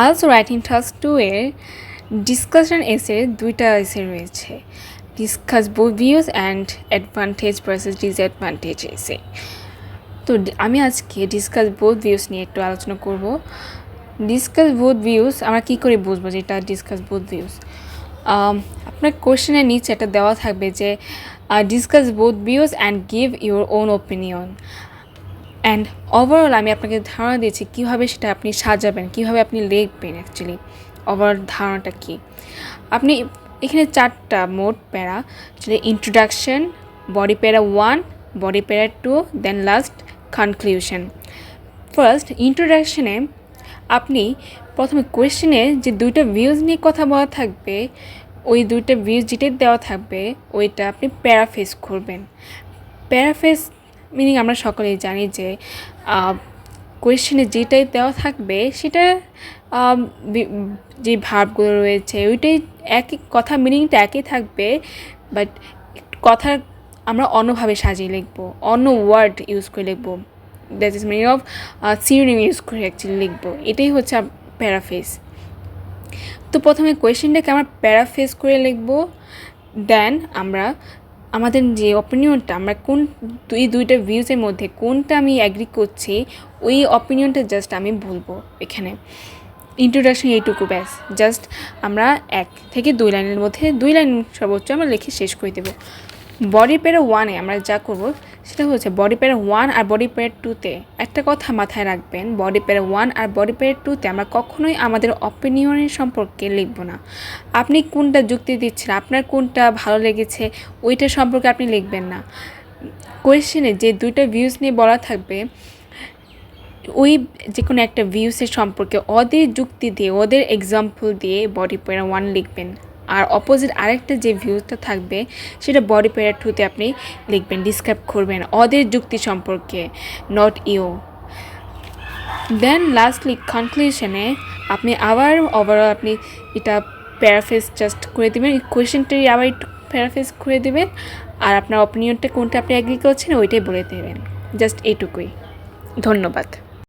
IELTS Writing Task 2 এর discussion এসে দুইটা এসে রয়েছে, discuss both views and advantage versus disadvantage এসে। তো আমি আজকে ডিসকাস বোথ ভিউজ নিয়ে একটু আলোচনা করব। ডিসকাস বোথ ভিউজ আমরা কী করে বুঝবো যে এটা ডিসকাস বোথ ভিউজ? আপনার কোশ্চেনের নিচে একটা দেওয়া থাকবে যে discuss both views and give your own opinion. And overall আমি আপনাকে ধারণা দিয়েছি কীভাবে সেটা আপনি সাজাবেন, কীভাবে আপনি লিখবেন। অ্যাকচুয়ালি ওভারঅল ধারণাটা কী, আপনি এখানে 4টা মোট প্যারা, অ্যাকচুয়ালি ইন্ট্রোডাকশন, বডি প্যারা 1, বডি প্যারা 2, দেন লাস্ট কনক্লিউশন। ফার্স্ট ইন্ট্রোডাকশনে আপনি প্রথমে কোয়েশ্চেনে যে দুইটা ভিউজ নিয়ে কথা বলা থাকবে, ওই দুইটা ভিউজ যেটাই দেওয়া থাকবে ওইটা আপনি প্যারাফ্রেজ করবেন। প্যারাফ্রেজ মিনিং আমরা সকলেই জানি যে কোয়েশ্চেনে যেটাই দেওয়া থাকবে সেটা যে ভার্বগুলো রয়েছে ওইটাই একই, কথা মিনিংটা একই থাকবে, বাট কথার আমরা অন্যভাবে সাজিয়ে লিখবো, অন্য ওয়ার্ড ইউজ করে লিখবো। That is meaning of synonym use করে অ্যাকচুয়ালি লিখবো। এটাই হচ্ছে প্যারাফ্রেজ। তো প্রথমে কোয়েশ্চেনটাকে আমরা প্যারাফ্রেজ করে লিখবো, দেন আমরা আমাদের যে অপিনিয়নটা, আমরা কোন দুইটা ভিউজের মধ্যে কোনটা আমি অ্যাগ্রি করছি ওই অপিনিয়নটা জাস্ট আমি বলবো। এখানে ইন্ট্রোডাকশন এইটুকু, ব্যাস। জাস্ট আমরা 1 থেকে 2 লাইনের মধ্যে 2 লাইন সর্বোচ্চ আমরা লিখে শেষ করে দেবো। বডি প্যারা 1-এ আমরা যা করব সেটা হচ্ছে বডি প্যারা 1 আর বডি প্যারা 2-তে একটা কথা মাথায় রাখবেন, বডি প্যারা 1 আর বডি প্যারা 2-তে আমরা কখনোই আমাদের অপিনিয়নের সম্পর্কে লিখব না। আপনি কোনটা যুক্তি দিচ্ছেন, আপনার কোনটা ভালো লেগেছে ওইটা সম্পর্কে আপনি লিখবেন না। কোয়েশ্চেনে যে দুইটা ভিউজ নিয়ে বলা থাকবে ওই যে কোনো একটা ভিউসের সম্পর্কে ওদের যুক্তি দিয়ে, ওদের এক্সাম্পল দিয়ে বডি প্যারা 1 লিখবেন। আর অপোজিট আরেকটা যে ভিউজটা থাকবে সেটা বডি প্যারা 2-তে আপনি লিখবেন, ডিসক্রাইব করবেন ওদের যুক্তি সম্পর্কে, নট ইউ। দেন লাস্টলি কনক্লুশনে আপনি আবার ওভারঅল আপনি এটা প্যারাফ্রেজ জাস্ট করে দেবেন, কোয়েশ্চেনটাই আবার একটু প্যারাফ্রেজ করে দেবেন, আর আপনার অপিনিয়নটা কোনটা আপনি অ্যাগ্রি করছেন ওইটাই বলে দেবেন। জাস্ট এইটুকুই। ধন্যবাদ।